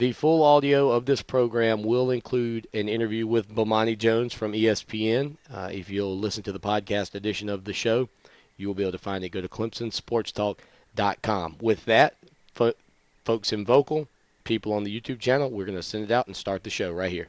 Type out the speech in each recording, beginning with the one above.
The full audio of this program will include an interview with Bomani Jones from ESPN. If you'll listen to the podcast edition of the show, you will be able to find it. Go to ClemsonSportsTalk.com. With that, folks in vocal, people on the YouTube channel, we're going to send it out and start the show right here.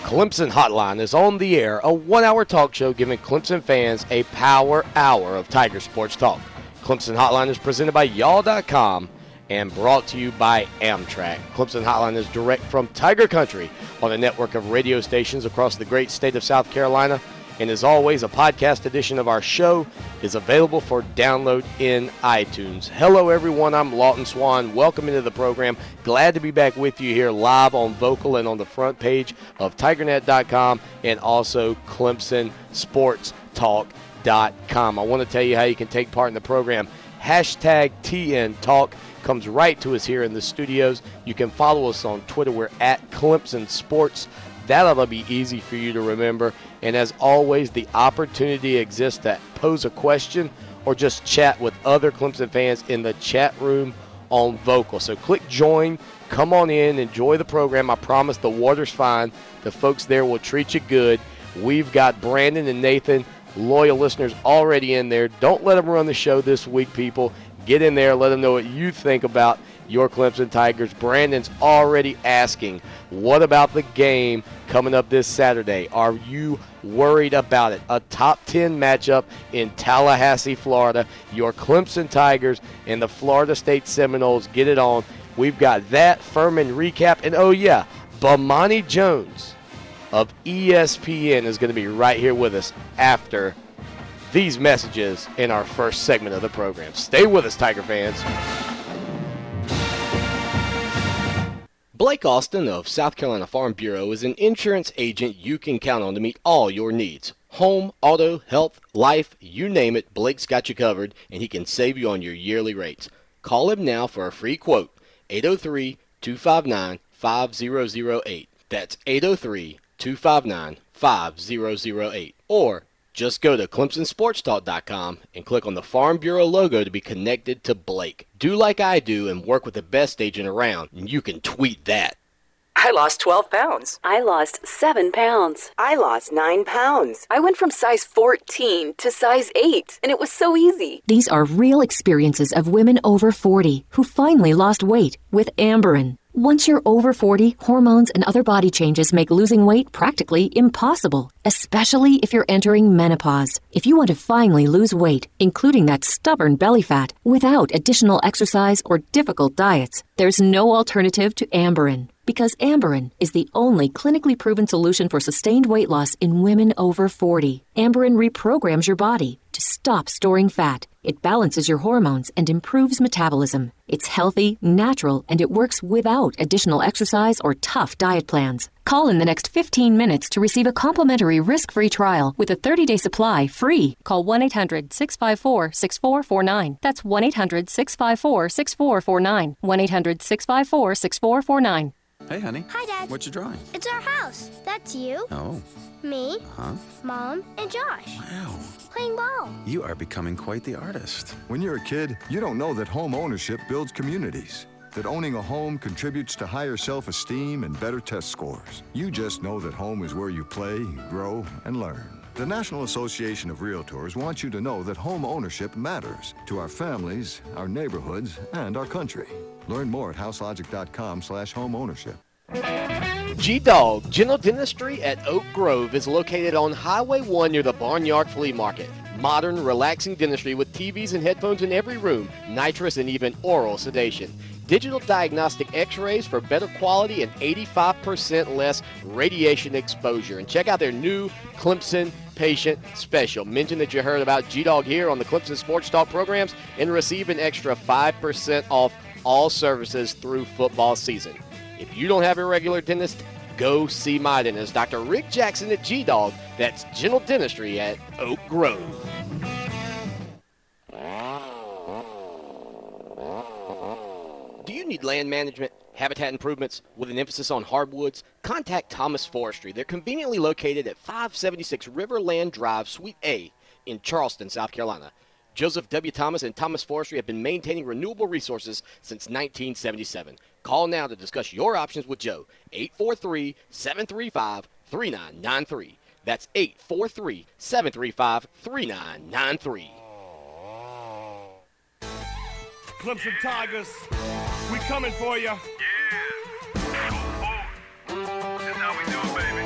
Clemson Hotline is on the air, a one-hour talk show giving Clemson fans a power hour of Tiger sports talk. Clemson Hotline is presented by y'all.com and brought to you by Amtrak. Clemson Hotline is direct from Tiger Country on a network of radio stations across the great state of South Carolina. And as always, a podcast edition of our show is available for download in iTunes. Hello, everyone. I'm Lawton Swan. Welcome into the program. Glad to be back with you here live on Vocal and on the front page of TigerNet.com and also ClemsonSportsTalk.com. I want to tell you how you can take part in the program. Hashtag TN Talk comes right to us here in the studios. You can follow us on Twitter. We're at Clemson Sports. That ought to be easy for you to remember. And as always, the opportunity exists to pose a question or just chat with other Clemson fans in the chat room on Vocal. So click join, come on in, enjoy the program. I promise the water's fine. The folks there will treat you good. We've got Brandon and Nathan, loyal listeners, already in there. Don't let them run the show this week, people. Get in there, let them know what you think about your Clemson Tigers. Brandon's already asking, what about the game coming up this Saturday? Are you worried about it? A top 10 matchup in Tallahassee, Florida. Your Clemson Tigers and the Florida State Seminoles get it on. We've got that, Furman recap, and oh yeah, Bomani Jones of ESPN is going to be right here with us after these messages in our first segment of the program. Stay with us, Tiger fans. Blake Austin of South Carolina Farm Bureau is an insurance agent you can count on to meet all your needs. Home, auto, health, life, you name it, Blake's got you covered, and he can save you on your yearly rates. Call him now for a free quote, 803-259-5008. That's 803-259-5008. Or just go to ClemsonSportsTalk.com and click on the Farm Bureau logo to be connected to Blake. Do like I do and work with the best agent around, and you can tweet that. I lost 12 pounds. I lost 7 pounds. I lost 9 pounds. I went from size 14 to size 8, and it was so easy. These are real experiences of women over 40 who finally lost weight with Amberin. Once you're over 40, hormones and other body changes make losing weight practically impossible, especially if you're entering menopause. If you want to finally lose weight, including that stubborn belly fat, without additional exercise or difficult diets, there's no alternative to Amberin. Because Amberin is the only clinically proven solution for sustained weight loss in women over 40. Amberin reprograms your body to stop storing fat. It balances your hormones and improves metabolism. It's healthy, natural, and it works without additional exercise or tough diet plans. Call in the next 15 minutes to receive a complimentary risk-free trial with a 30-day supply free. Call 1-800-654-6449. That's 1-800-654-6449. 1-800-654-6449. Hey, honey. Hi, Dad. What you drawing? It's our house. That's you. Oh. Me. Huh? Mom and Josh. Wow. Playing ball. You are becoming quite the artist. When you're a kid, you don't know that home ownership builds communities, that owning a home contributes to higher self-esteem and better test scores. You just know that home is where you play, grow, and learn. The National Association of Realtors wants you to know that home ownership matters to our families, our neighborhoods, and our country. Learn more at houselogic.com/homeownership. G-Dog General Dentistry at Oak Grove is located on Highway 1 near the Barnyard Flea Market. Modern, relaxing dentistry with TVs and headphones in every room, nitrous and even oral sedation. Digital diagnostic x-rays for better quality and 85% less radiation exposure. And check out their new Clemson patient special. Mention that you heard about G-Dog here on the Clemson Sports Talk programs and receive an extra 5% off all services through football season. If you don't have a regular dentist, go see my dentist, Dr. Rick Jackson at G-Dog. That's Gentle Dentistry at Oak Grove. Do you need land management, habitat improvements with an emphasis on hardwoods? Contact Thomas Forestry. They're conveniently located at 576 Riverland Drive, Suite A in Charleston, South Carolina. Joseph W. Thomas and Thomas Forestry have been maintaining renewable resources since 1977. Call now to discuss your options with Joe. 843-735-3993. That's 843-735-3993. Clemson Tigers, we coming for you. Yeah. That's how we do it, baby.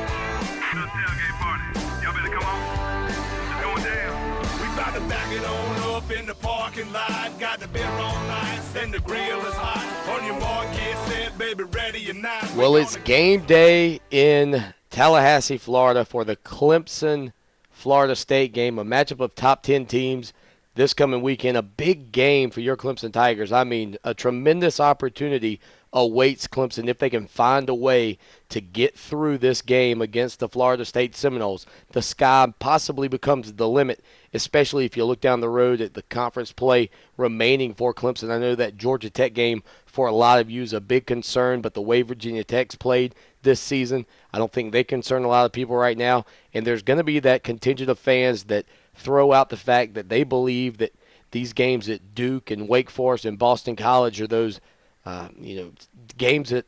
Little tailgate party. Y'all better come on. It's going down. We about to back it on up in the parking lot. Got the beer on ice and the grill is hot. On your mark, get set, baby, ready or not. Well, it's game day in Tallahassee, Florida for the Clemson-Florida State game, a matchup of top 10 teams this coming weekend. A big game for your Clemson Tigers. I mean, a tremendous opportunity awaits Clemson if they can find a way to get through this game against the Florida State Seminoles. The sky possibly becomes the limit, especially if you look down the road at the conference play remaining for Clemson. I know that Georgia Tech game for a lot of you is a big concern, but the way Virginia Tech's played this season, I don't think they concern a lot of people right now. And there's going to be that contingent of fans that throw out the fact that they believe that these games at Duke and Wake Forest and Boston College are those games that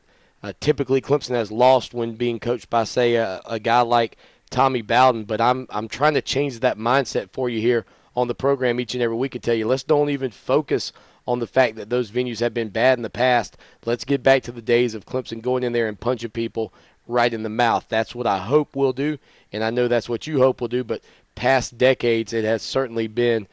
typically Clemson has lost when being coached by, say, a guy like Tommy Bowden. But I'm trying to change that mindset for you here on the program each and every week and tell you, let's don't even focus on the fact that those venues have been bad in the past. Let's get back to the days of Clemson going in there and punching people right in the mouth. That's what I hope we'll do, and I know that's what you hope we'll do, but past decades it has certainly been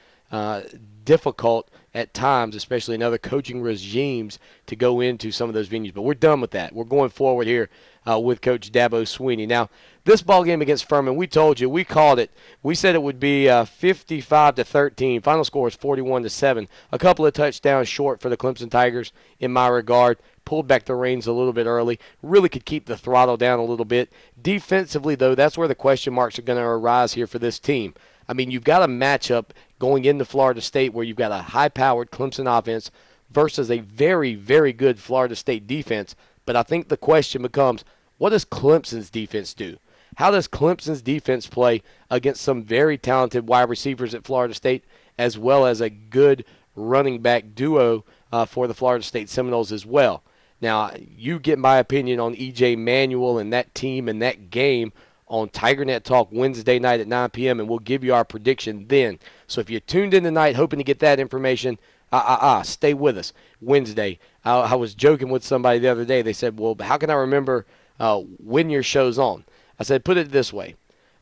difficult at times, especially in other coaching regimes, to go into some of those venues. But we're done with that. We're going forward here with Coach Dabo Swinney. Now, this ball game against Furman, we told you, we called it. We said it would be 55-13. Final score is 41-7. A couple of touchdowns short for the Clemson Tigers in my regard. Pulled back the reins a little bit early. Really could keep the throttle down a little bit. Defensively, though, that's where the question marks are going to arise here for this team. I mean, you've got a matchup going into Florida State where you've got a high-powered Clemson offense versus a very, very good Florida State defense. But I think the question becomes, what does Clemson's defense do? How does Clemson's defense play against some very talented wide receivers at Florida State, as well as a good running back duo for the Florida State Seminoles as well? Now, you get my opinion on E.J. Manuel and that team and that game on TigerNet Talk Wednesday night at 9 p.m., and we'll give you our prediction then. So if you tuned in tonight hoping to get that information, stay with us Wednesday. I was joking with somebody the other day. They said, well, how can I remember when your show's on? I said, put it this way.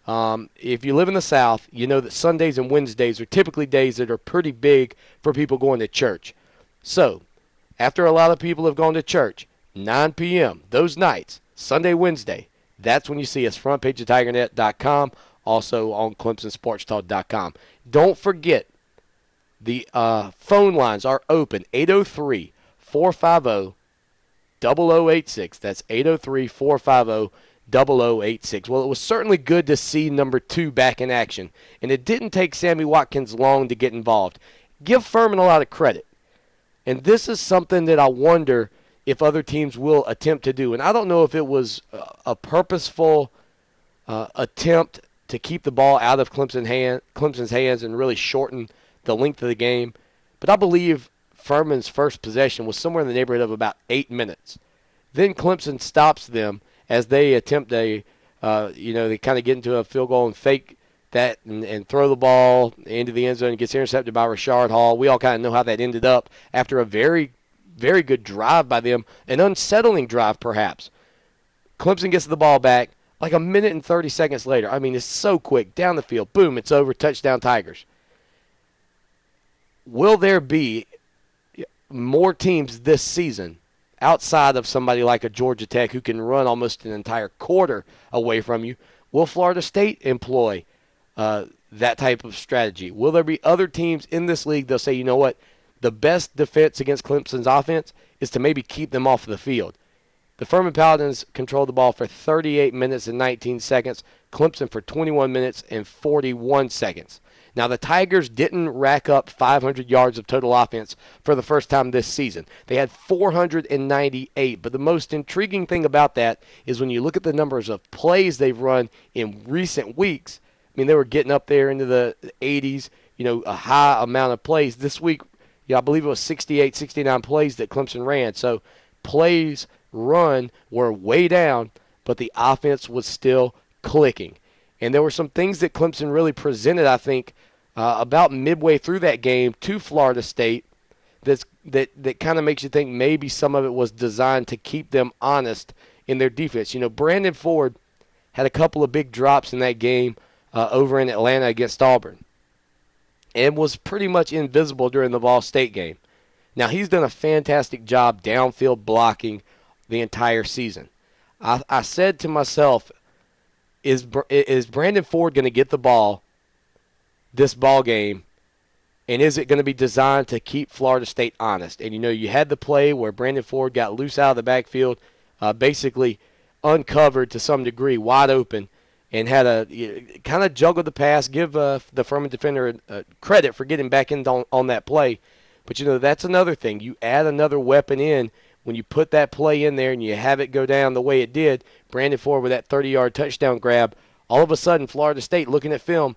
If you live in the South, you know that Sundays and Wednesdays are typically days that are pretty big for people going to church. So after a lot of people have gone to church, 9 p.m., those nights, Sunday, Wednesday, that's when you see us, front page of TigerNet.com, also on ClemsonSportsTalk.com. Don't forget, the phone lines are open, 803-450-0086. That's 803-450-0086. Well, it was certainly good to see number 2 back in action, and it didn't take Sammy Watkins long to get involved. Give Furman a lot of credit. And this is something that I wonder if other teams will attempt to do. And I don't know if it was a purposeful attempt to keep the ball out of Clemson's hands and really shorten the length of the game. But I believe Furman's first possession was somewhere in the neighborhood of about 8 minutes. Then Clemson stops them as they attempt they kind of get into a field goal and fake that and throw the ball into the end zone and gets intercepted by Rashard Hall. We all kind of know how that ended up after a very, very good drive by them, an unsettling drive perhaps. Clemson gets the ball back like a minute and 30 seconds later. I mean, it's so quick. Down the field, boom, it's over, touchdown Tigers. Will there be more teams this season outside of somebody like a Georgia Tech who can run almost an entire quarter away from you? Will Florida State employ that type of strategy. Will there be other teams in this league they'll say, you know what, the best defense against Clemson's offense is to maybe keep them off the field. The Furman Paladins controlled the ball for 38 minutes and 19 seconds, Clemson for 21 minutes and 41 seconds. Now, the Tigers didn't rack up 500 yards of total offense for the first time this season. They had 498, but the most intriguing thing about that is when you look at the numbers of plays they've run in recent weeks. I mean, they were getting up there into the 80s, a high amount of plays. This week, I believe it was 68, 69 plays that Clemson ran. So plays run were way down, but the offense was still clicking. And there were some things that Clemson really presented, I think, about midway through that game to Florida State that kind of makes you think maybe some of it was designed to keep them honest in their defense. Brandon Ford had a couple of big drops in that game over in Atlanta against Auburn and was pretty much invisible during the Ball State game. Now, he's done a fantastic job downfield blocking the entire season. I said to myself, is Brandon Ford going to get the ball this ball game, and is it going to be designed to keep Florida State honest? And, you had the play where Brandon Ford got loose out of the backfield, basically uncovered to some degree, wide open, and had kind of juggled the pass, give the Furman defender credit for getting back in on that play. But, that's another thing. You add another weapon in when you put that play in there and you have it go down the way it did, Brandon Ford with that 30-yard touchdown grab, all of a sudden Florida State, looking at film,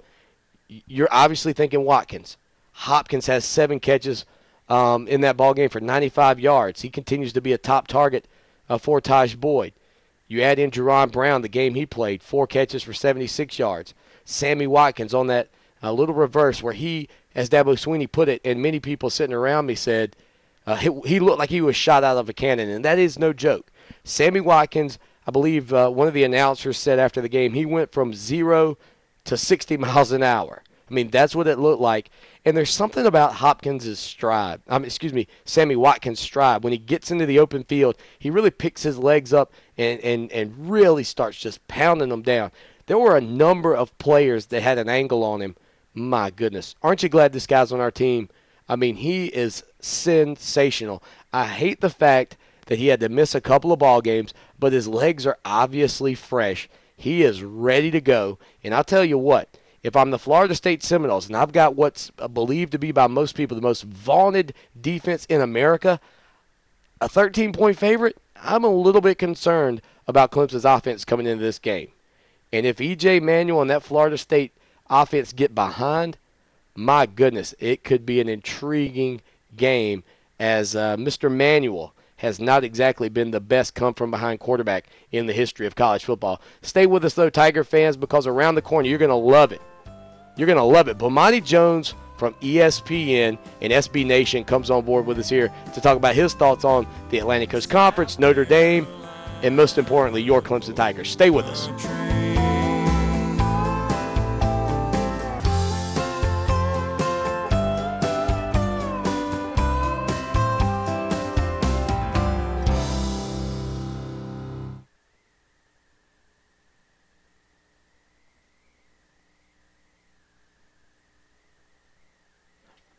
you're obviously thinking Watkins. Hopkins has 7 catches in that ball game for 95 yards. He continues to be a top target for Taj Boyd. You add in Jerron Brown, the game he played, 4 catches for 76 yards. Sammy Watkins on that little reverse where he, as Dabo Swinney put it, and many people sitting around me said, he looked like he was shot out of a cannon, and that is no joke. Sammy Watkins, I believe one of the announcers said after the game, he went from 0 to 60 miles an hour. I mean, that's what it looked like. And there's something about Sammy Watkins' stride. When he gets into the open field, he really picks his legs up and really starts just pounding them down. There were a number of players that had an angle on him. My goodness. Aren't you glad this guy's on our team? I mean, he is sensational. I hate the fact that he had to miss a couple of ball games, but his legs are obviously fresh. He is ready to go. And I'll tell you what, if I'm the Florida State Seminoles and I've got what's believed to be by most people the most vaunted defense in America, a 13-point favorite, I'm a little bit concerned about Clemson's offense coming into this game. And if E.J. Manuel and that Florida State offense get behind, my goodness, it could be an intriguing game as Mr. Manuel has not exactly been the best come-from-behind quarterback in the history of college football. Stay with us, though, Tiger fans, because around the corner, you're going to love it. You're going to love it. Bomani Jones from ESPN and SB Nation comes on board with us here to talk about his thoughts on the Atlantic Coast Conference, Notre Dame, and most importantly, your Clemson Tigers. Stay with us.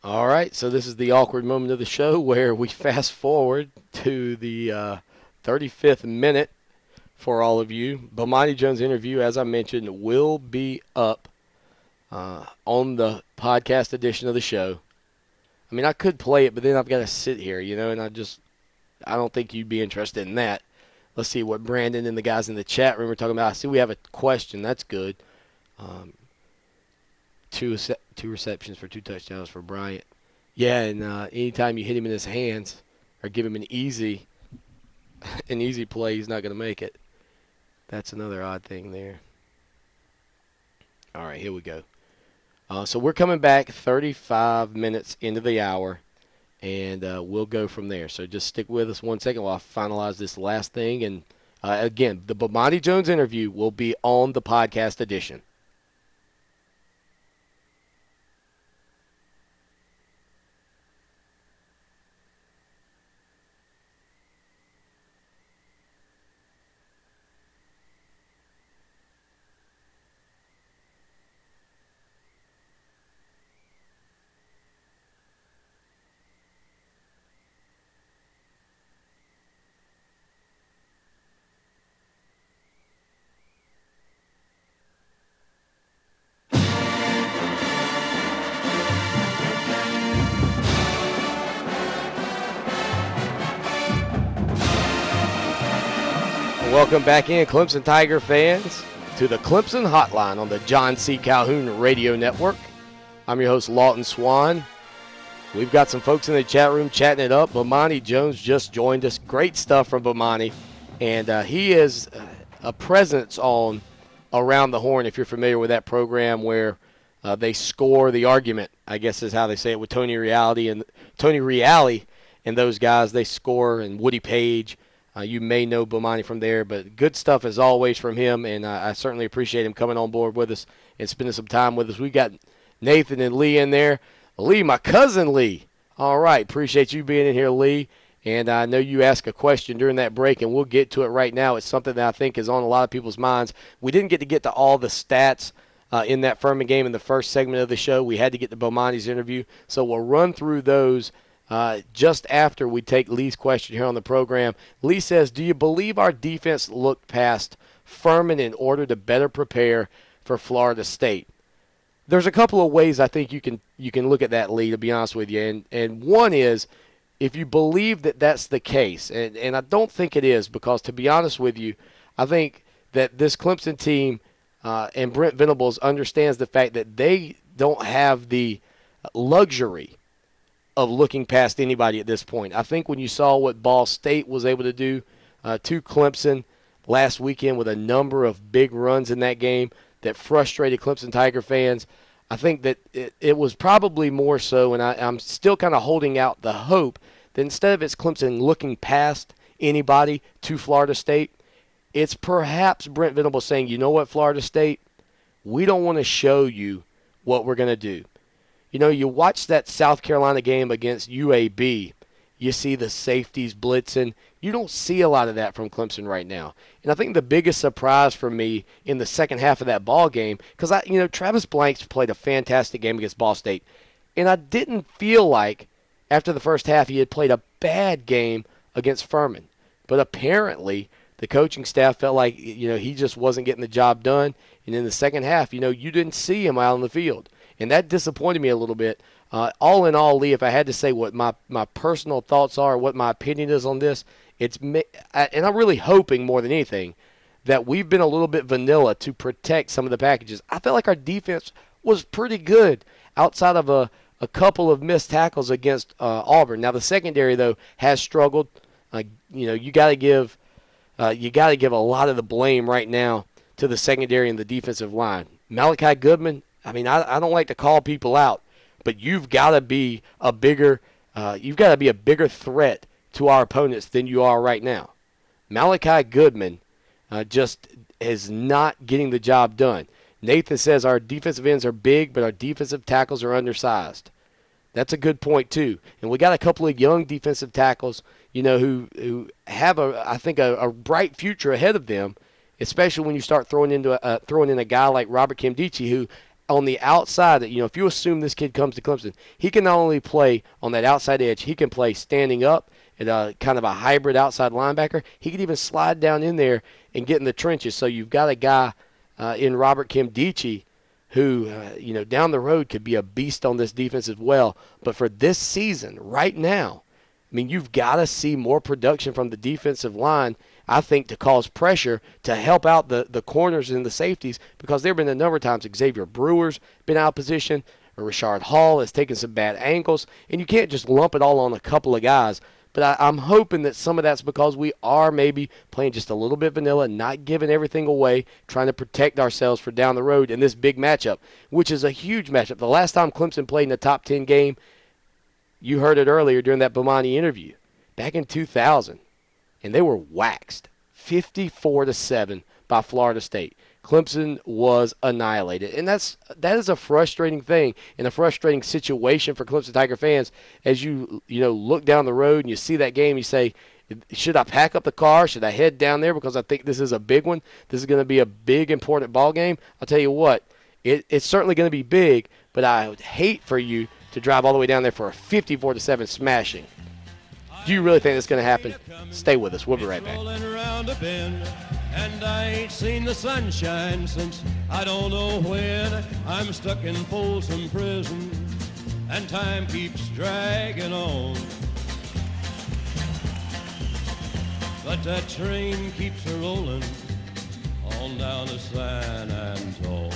All right, so this is the awkward moment of the show where we fast forward to the 35th minute for all of you. Bomani Jones' interview, as I mentioned, will be up on the podcast edition of the show. I mean, I could play it, but then I've got to sit here, and I don't think you'd be interested in that. Let's see what Brandon and the guys in the chat room are talking about. I see we have a question. That's good. Two receptions for 2 touchdowns for Bryant. Yeah, and anytime you hit him in his hands or give him an easy play, he's not going to make it. That's another odd thing there. All right, here we go. So we're coming back 35 minutes into the hour, and we'll go from there. So just stick with us 1 second while I finalize this last thing. And, again, the Bomani Jones interview will be on the podcast edition. Welcome back in, Clemson Tiger fans, to the Clemson Hotline on the John C. Calhoun Radio Network. I'm your host, Lawton Swan. We've got some folks in the chat room chatting it up. Bomani Jones just joined us. Great stuff from Bomani. And he is a presence on Around the Horn, if you're familiar with that program where they score the argument, I guess is how they say it, with Tony Reale and those guys. They score, and Woody Page. You may know Bomani from there, but good stuff as always from him, and I certainly appreciate him coming on board with us and spending some time with us. We got Nathan and Lee in there. Lee, my cousin Lee. All right, appreciate you being in here, Lee. And I know you asked a question during that break, and we'll get to it right now. It's something that I think is on a lot of people's minds. We didn't get to all the stats in that Furman game in the first segment of the show. We had to get to Bomani's interview, so we'll run through those just after we take Lee's question here on the program. Lee says, do you believe our defense looked past Furman in order to better prepare for Florida State? There's a couple of ways I think you can look at that, Lee, to be honest with you. And one is, if you believe that that's the case, and I don't think it is, because to be honest with you, I think that this Clemson team and Brent Venables understands the fact that they don't have the luxury of looking past anybody at this point. I think when you saw what Ball State was able to do to Clemson last weekend with a number of big runs in that game that frustrated Clemson Tiger fans, I think that it was probably more so, and I'm still kind of holding out the hope that instead of it's Clemson looking past anybody to Florida State, it's perhaps Brent Venables saying, you know what, Florida State, we don't want to show you what we're going to do. You know, you watch that South Carolina game against UAB, you see the safeties blitzing. You don't see a lot of that from Clemson right now. And I think the biggest surprise for me in the second half of that ball game, because Travis Blanks played a fantastic game against Ball State, and I didn't feel like after the first half he had played a bad game against Furman. But apparently the coaching staff felt like he just wasn't getting the job done. And in the second half, you didn't see him out on the field. And that disappointed me a little bit. All in all, Lee, if I had to say what my personal thoughts are, what my opinion is on this, and I'm really hoping more than anything that we've been a little bit vanilla to protect some of the packages. I felt like our defense was pretty good outside of a couple of missed tackles against Auburn. Now the secondary though has struggled. You got to give a lot of the blame right now to the secondary and the defensive line. Malachi Goodman. I mean, I don't like to call people out, but you've got to be a bigger threat to our opponents than you are right now. Malachi Goodman just is not getting the job done. Nathan says our defensive ends are big, but our defensive tackles are undersized. That's a good point too. And we got a couple of young defensive tackles, who have I think a bright future ahead of them, especially when you start throwing in a guy like Robert Kimdichie, who on the outside, if you assume this kid comes to Clemson, he can not only play on that outside edge, he can play standing up and kind of a hybrid outside linebacker. He can even slide down in there and get in the trenches. So you've got a guy in Robert Kimdichie who, down the road could be a beast on this defense as well. But for this season, right now, I mean, you've got to see more production from the defensive line, I think, to cause pressure to help out the corners and the safeties, because there have been a number of times Xavier Brewer's been out of position, or Rashard Hall has taken some bad angles, and you can't just lump it all on a couple of guys. But I'm hoping that some of that's because we are maybe playing just a little bit vanilla, not giving everything away, trying to protect ourselves for down the road in this big matchup, which is a huge matchup. The last time Clemson played in a top 10 game, you heard it earlier during that Bomani interview, back in 2000, and they were waxed 54-7 by Florida State. Clemson was annihilated, and that is a frustrating thing and a frustrating situation for Clemson Tiger fans. As you look down the road and you see that game, you say, should I pack up the car? Should I head down there because I think this is a big one? This is going to be a big, important ball game. I'll tell you what, it's certainly going to be big, but I would hate for you to drive all the way down there for a 54-7 smashing. Do you really think that's going to happen? Stay with us. We'll be right back. And I ain't seen the sunshine since I don't know when. I'm stuck in Folsom Prison, and time keeps dragging on. The but that train keeps a rolling on down to San Antone.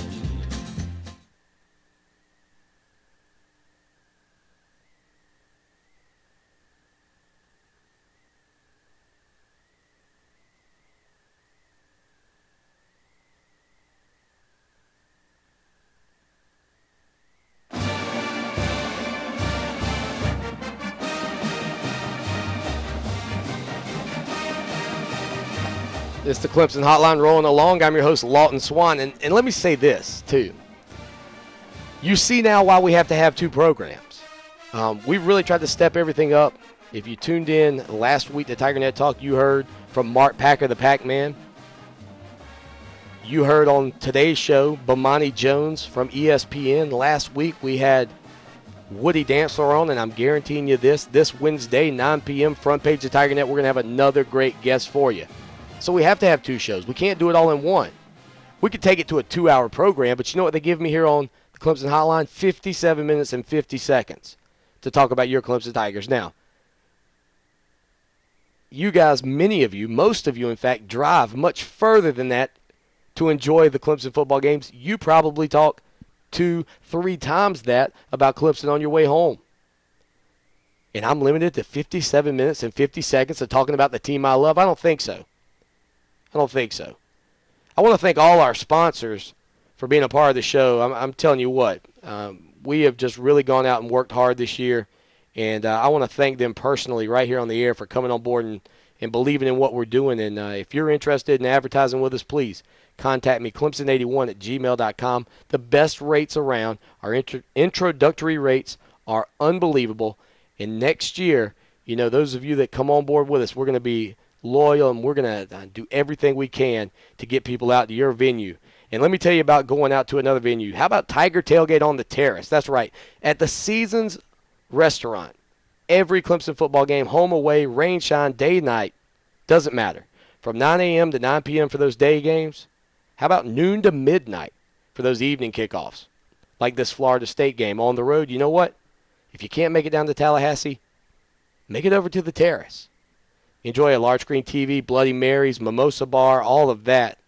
It's the Clemson Hotline rolling along. I'm your host, Lawton Swan. And let me say this, too. You see now why we have to have two programs. We've really tried to step everything up. If you tuned in last week to TigerNet Talk, you heard from Mark Packer, the Pac-Man. You heard on today's show, Bomani Jones from ESPN. Last week we had Woody Dantzler on, and I'm guaranteeing you this Wednesday, 9 p.m., front page of TigerNet, we're going to have another great guest for you. So we have to have two shows. We can't do it all in one. We could take it to a 2-hour program, but you know what they give me here on the Clemson Hotline? 57 minutes and 50 seconds to talk about your Clemson Tigers. Now, you guys, many of you, most of you, in fact, drive much further than that to enjoy the Clemson football games. You probably talk 2-3 times that about Clemson on your way home. And I'm limited to 57 minutes and 50 seconds of talking about the team I love? I don't think so. I don't think so. I want to thank all our sponsors for being a part of the show. I'm telling you what, we have just really gone out and worked hard this year, and I want to thank them personally right here on the air for coming on board and believing in what we're doing. And if you're interested in advertising with us, please contact me, Clemson81@gmail.com. The best rates around. Our introductory rates are unbelievable. And next year, you know, those of you that come on board with us, we're going to be loyal, and we're going to do everything we can to get people out to your venue. And let me tell you about going out to another venue. How about Tiger Tailgate on the Terrace? That's right. At the Seasons Restaurant. Every Clemson football game, home, away, rain, shine, day, night, doesn't matter. From 9 a.m. to 9 p.m. for those day games. How about noon to midnight for those evening kickoffs? Like this Florida State game on the road. You know what? If you can't make it down to Tallahassee, make it over to the Terrace. Enjoy a large screen TV, Bloody Marys, mimosa bar, all of that.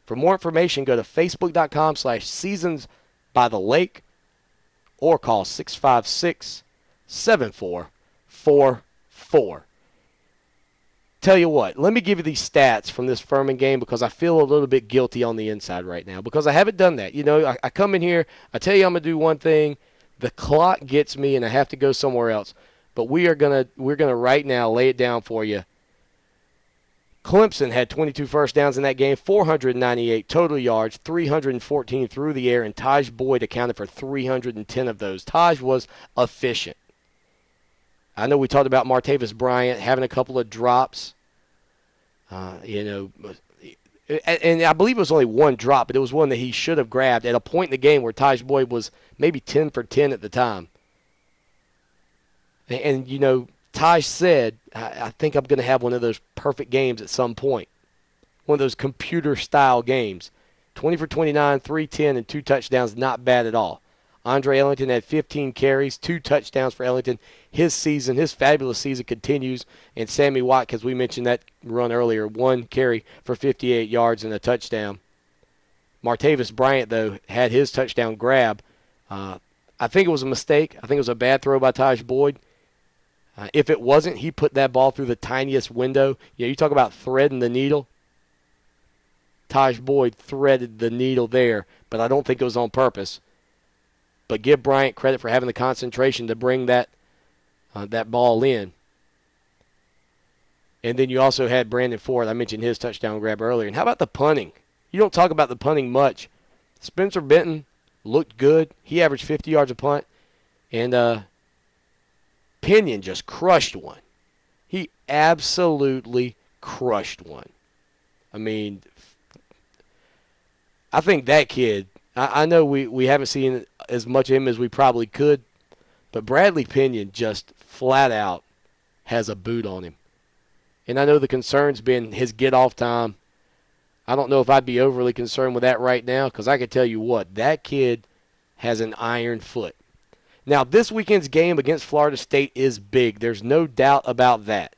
For more information, go to facebook.com/seasonsbythelake or call 656-7444. Tell you what, let me give you these stats from this Furman game because I feel a little bit guilty on the inside right now because I haven't done that. You know, I come in here, I tell you I'm going to do one thing, the clock gets me and I have to go somewhere else. But we're gonna right now lay it down for you. Clemson had 22 first downs in that game, 498 total yards, 314 through the air, and Taj Boyd accounted for 310 of those. Taj was efficient. I know we talked about Martavis Bryant having a couple of drops. And I believe it was only one drop, but it was one that he should have grabbed at a point in the game where Taj Boyd was maybe 10 for 10 at the time. And you know, Taj said, I think I'm going to have one of those perfect games at some point. One of those computer-style games. 20 for 29, 310, and 2 touchdowns, not bad at all. Andre Ellington had 15 carries, 2 touchdowns for Ellington. His fabulous season continues. And Sammy Watkins, we mentioned that run earlier, 1 carry for 58 yards and a touchdown. Martavis Bryant, though, had his touchdown grab. I think it was a mistake. I think it was a bad throw by Taj Boyd. If it wasn't, he put that ball through the tiniest window. You know, you talk about threading the needle. Taj Boyd threaded the needle there, but I don't think it was on purpose. But give Bryant credit for having the concentration to bring that ball in. And then you also had Brandon Ford. I mentioned his touchdown grab earlier. And how about the punting? You don't talk about the punting much. Spencer Benton looked good. He averaged 50 yards a punt. And Pinion just crushed one. He absolutely crushed one. I mean, I think that kid, I know we haven't seen as much of him as we probably could, but Bradley Pinion just flat out has a boot on him. And I know the concern's been his get-off time. I don't know if I'd be overly concerned with that right now because I can tell you what, that kid has an iron foot. Now, this weekend's game against Florida State is big. There's no doubt about that.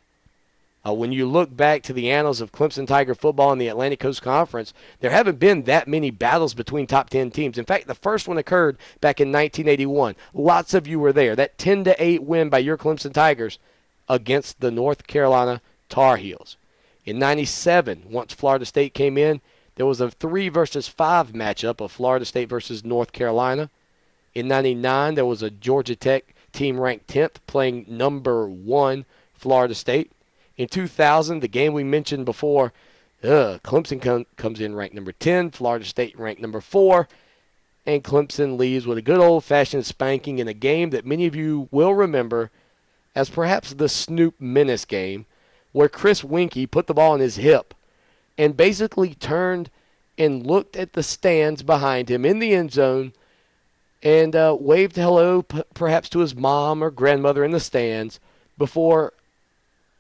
When you look back to the annals of Clemson Tiger football in the Atlantic Coast Conference, there haven't been that many battles between top 10 teams. In fact, the first one occurred back in 1981. Lots of you were there. That 10-8 win by your Clemson Tigers against the North Carolina Tar Heels. In 97, once Florida State came in, there was a 3-5 matchup of Florida State versus North Carolina. In 99, there was a Georgia Tech team ranked 10th playing number 1 Florida State. In 2000, the game we mentioned before, Clemson comes in ranked number 10, Florida State ranked number 4, and Clemson leaves with a good old-fashioned spanking in a game that many of you will remember as perhaps the Snoop Menace game, where Chris Winkie put the ball in his hip and basically turned and looked at the stands behind him in the end zone and waved hello perhaps to his mom or grandmother in the stands before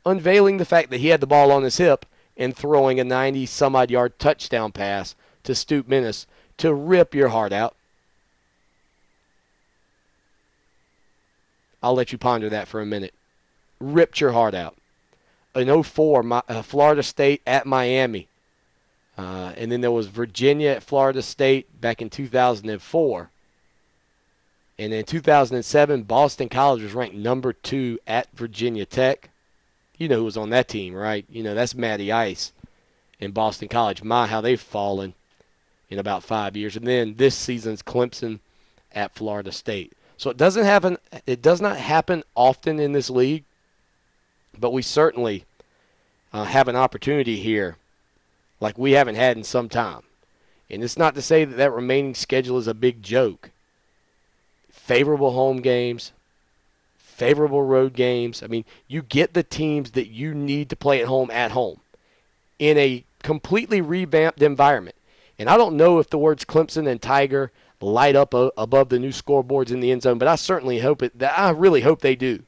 unveiling the fact that he had the ball on his hip and throwing a 90-some-odd yard touchdown pass to Snoop Menace to rip your heart out. I'll let you ponder that for a minute. Ripped your heart out. In 2004, Florida State at Miami. And then there was Virginia at Florida State back in 2004. And in 2007, Boston College was ranked number 2 at Virginia Tech. You know who was on that team, right? You know, that's Matty Ice in Boston College. My, how they've fallen in about 5 years. And then this season's Clemson at Florida State. So it does not happen often in this league, but we certainly have an opportunity here like we haven't had in some time. And it's not to say that that remaining schedule is a big joke. Favorable home games, favorable road games. I mean, you get the teams that you need to play at home in a completely revamped environment. And I don't know if the words Clemson and Tiger light up above the new scoreboards in the end zone, but I certainly hope it. I really hope they do,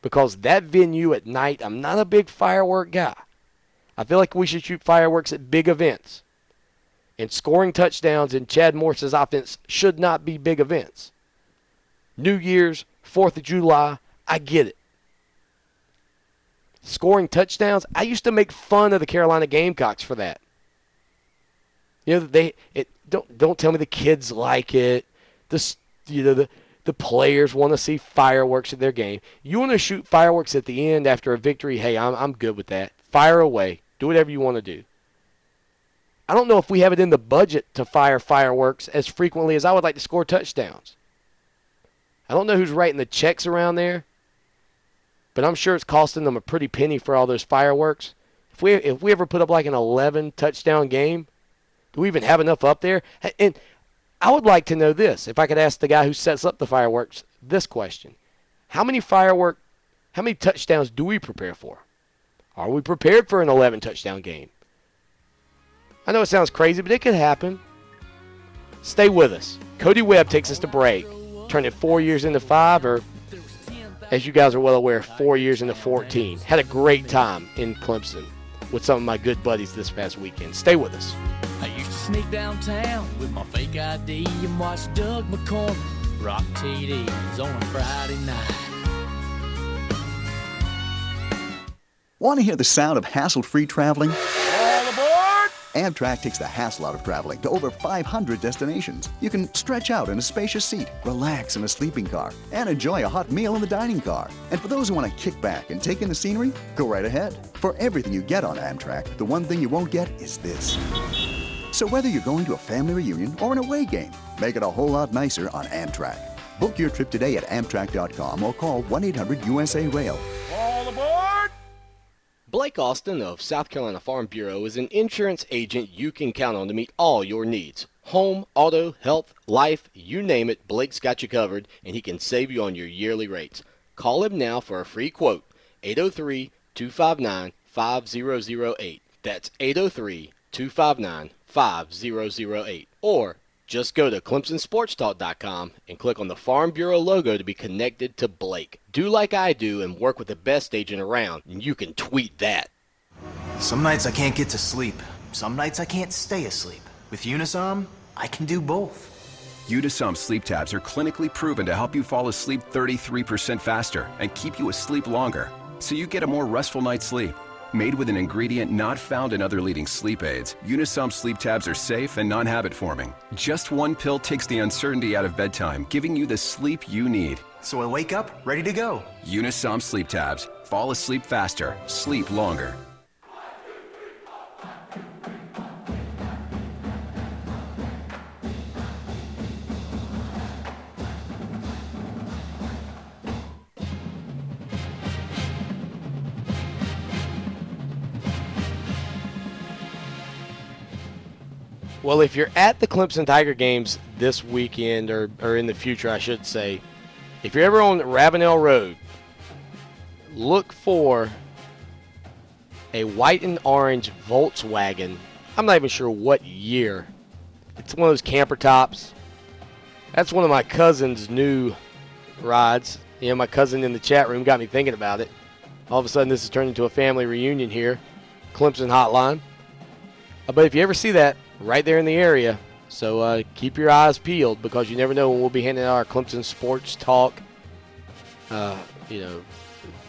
because that venue at night, I'm not a big firework guy. I feel like we should shoot fireworks at big events. And scoring touchdowns in Chad Morris's offense should not be big events. New Year's, 4th of July, I get it. Scoring touchdowns, I used to make fun of the Carolina Gamecocks for that. You know, don't tell me the kids like it. The players want to see fireworks at their game. You want to shoot fireworks at the end after a victory, hey, I'm good with that. Fire away. Do whatever you want to do. I don't know if we have it in the budget to fire fireworks as frequently as I would like to score touchdowns. I don't know who's writing the checks around there, but I'm sure it's costing them a pretty penny for all those fireworks. If we ever put up like an 11-touchdown game, do we even have enough up there? And I would like to know this, if I could ask the guy who sets up the fireworks this question. How many touchdowns do we prepare for? Are we prepared for an 11-touchdown game? I know it sounds crazy, but it could happen. Stay with us. Cody Webb takes us to break. Turning 4 years into 5, or as you guys are well aware, 4 years into 14. Had a great time in Clemson with some of my good buddies this past weekend. Stay with us. I used to sneak downtown with my fake ID and watch Doug McCormick rock TDs on a Friday night. Want to hear the sound of hassle-free traveling? All aboard! Amtrak takes the hassle out of traveling to over 500 destinations. You can stretch out in a spacious seat, relax in a sleeping car, and enjoy a hot meal in the dining car. And for those who want to kick back and take in the scenery, go right ahead. For everything you get on Amtrak, the one thing you won't get is this. So whether you're going to a family reunion or an away game, make it a whole lot nicer on Amtrak. Book your trip today at Amtrak.com or call 1-800-USA-RAIL. All aboard! Blake Austin of South Carolina Farm Bureau is an insurance agent you can count on to meet all your needs. Home, auto, health, life, you name it, Blake's got you covered, and he can save you on your yearly rates. Call him now for a free quote, 803-259-5008. That's 803-259-5008. Or just go to ClemsonSportsTalk.com and click on the Farm Bureau logo to be connected to Blake. Do like I do and work with the best agent around, and you can tweet that. Some nights I can't get to sleep. Some nights I can't stay asleep. With Unisom, I can do both. Unisom sleep tabs are clinically proven to help you fall asleep 33% faster and keep you asleep longer, so you get a more restful night's sleep. Made with an ingredient not found in other leading sleep aids, Unisom sleep tabs are safe and non-habit forming. Just one pill takes the uncertainty out of bedtime, giving you the sleep you need. So I wake up ready to go. Unisom sleep tabs. Fall asleep faster. Sleep longer. Well, if you're at the Clemson Tiger games this weekend, or in the future, I should say, if you're ever on Ravenel Road, look for a white and orange Volkswagen. I'm not even sure what year. It's one of those camper tops. That's one of my cousin's new rides. You know, my cousin in the chat room got me thinking about it. All of a sudden, this has turned into a family reunion here. Clemson Hotline. But if you ever see that, right there in the area, so keep your eyes peeled, because you never know when we'll be handing out our Clemson Sports Talk,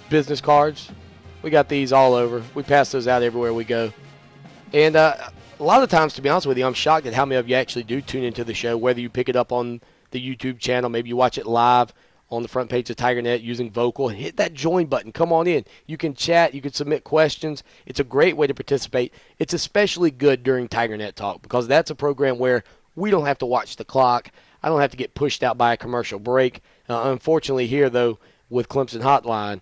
business cards. We got these all over. We pass those out everywhere we go. And a lot of times, to be honest with you, I'm shocked at how many of you actually do tune into the show, whether you pick it up on the YouTube channel, maybe you watch it live on the front page of TigerNet using Vocal, and hit that join button. Come on in. You can chat. You can submit questions. It's a great way to participate. It's especially good during TigerNet Talk, because that's a program where we don't have to watch the clock. I don't have to get pushed out by a commercial break. Unfortunately here, though, with Clemson Hotline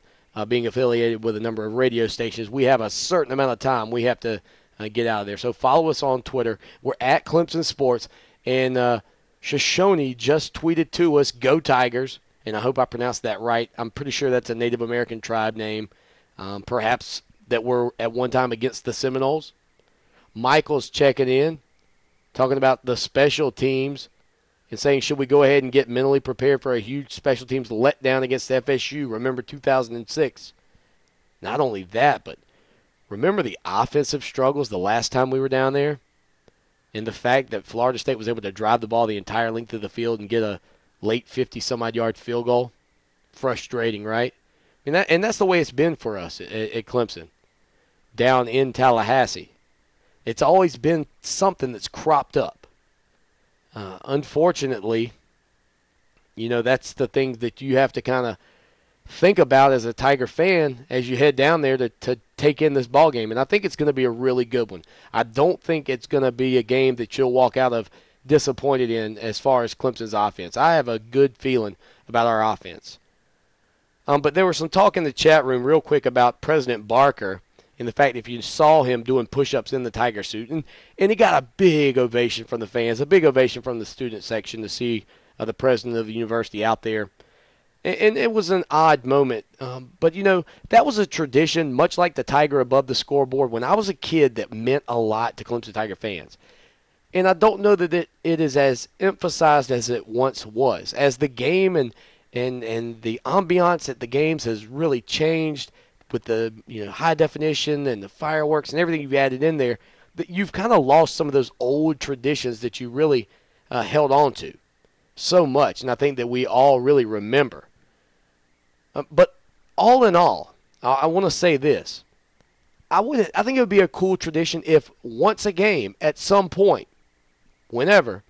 being affiliated with a number of radio stations, we have a certain amount of time we have to get out of there. So follow us on Twitter. We're at Clemson Sports. And Shoshone just tweeted to us, "Go Tigers." And I hope I pronounced that right. I'm pretty sure that's a Native American tribe name, perhaps that were at one time against the Seminoles. Michael's checking in, talking about the special teams and saying, should we go ahead and get mentally prepared for a huge special teams letdown against FSU? Remember 2006. Not only that, but remember the offensive struggles the last time we were down there? And the fact that Florida State was able to drive the ball the entire length of the field and get a late 50-some-odd yard field goal. Frustrating, right? And that's the way it's been for us at Clemson, down in Tallahassee. It's always been something that's cropped up. Unfortunately, that's the thing that you have to kind of think about as a Tiger fan as you head down there to take in this ball game. And I think it's going to be a really good one. I don't think it's going to be a game that you'll walk out of disappointed in as far as Clemson's offense. I have a good feeling about our offense. But there was some talk in the chat room real quick about President Barker and the fact if you saw him doing push-ups in the Tiger suit. And he got a big ovation from the fans, a big ovation from the student section to see the president of the university out there. And it was an odd moment. But, that was a tradition, much like the Tiger above the scoreboard. When I was a kid, that meant a lot to Clemson Tiger fans. And I don't know that it is as emphasized as it once was. As the game and the ambiance at the games has really changed with the high definition and the fireworks and everything you've added in there, that you've kind of lost some of those old traditions that you really held on to so much. And I think that we all really remember. But all in all, I want to say this. I think it would be a cool tradition if once a game, at some point, whenever,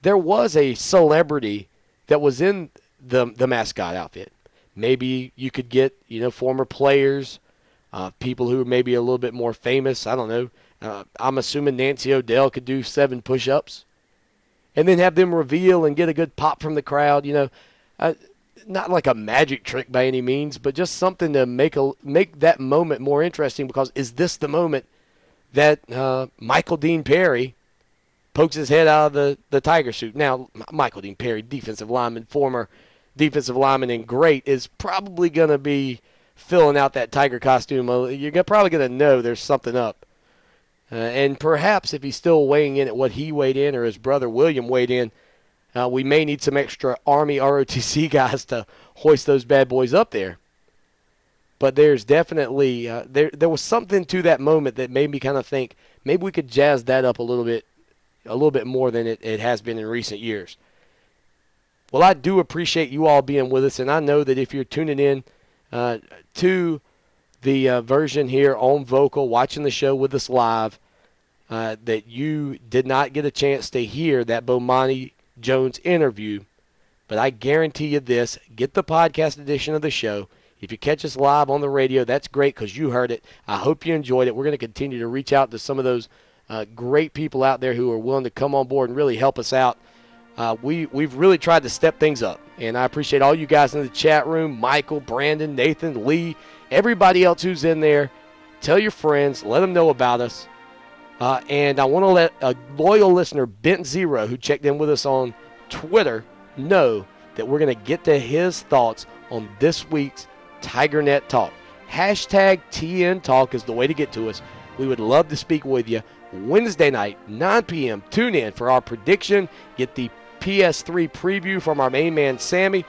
there was a celebrity that was in the mascot outfit. Maybe you could get, former players, people who are maybe a little bit more famous. I don't know. I'm assuming Nancy O'Dell could do 7 push-ups. And then have them reveal and get a good pop from the crowd. Not like a magic trick by any means, but just something to make that moment more interesting, because is this the moment that Michael Dean Perry pokes his head out of the Tiger suit? Now, Michael Dean Perry, defensive lineman, former defensive lineman and great, is probably going to be filling out that Tiger costume. You're probably going to know there's something up. And perhaps if he's still weighing in at what he weighed in, or his brother William weighed in, we may need some extra Army ROTC guys to hoist those bad boys up there. But there's definitely there was something to that moment that made me kind of think maybe we could jazz that up a little bit more than it has been in recent years. Well, I do appreciate you all being with us, and I know that if you're tuning in to the version here on vocal, watching the show with us live, that you did not get a chance to hear that Bomani Jones interview. But I guarantee you this, get the podcast edition of the show. If you catch us live on the radio, that's great because you heard it. I hope you enjoyed it. We're going to continue to reach out to some of those great people out there who are willing to come on board and really help us out. We've really tried to step things up, and I appreciate all you guys in the chat room, Michael, Brandon, Nathan, Lee, everybody else who's in there. Tell your friends. Let them know about us. And I want to let a loyal listener, Bent Zero, who checked in with us on Twitter, know that we're going to get to his thoughts on this week's TigerNet Talk. Hashtag TN Talk is the way to get to us. We would love to speak with you. Wednesday night, 9 p.m., tune in for our prediction. Get the PS3 preview from our main man, Sammy.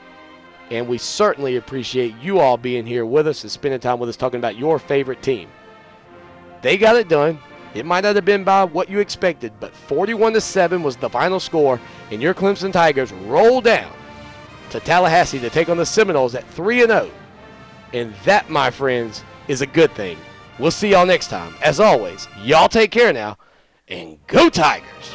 And we certainly appreciate you all being here with us and spending time with us talking about your favorite team. They got it done. It might not have been by what you expected, but 41-7 was the final score, and your Clemson Tigers roll down to Tallahassee to take on the Seminoles at 3-0. And that, my friends, is a good thing. We'll see y'all next time. As always, y'all take care now, and go Tigers!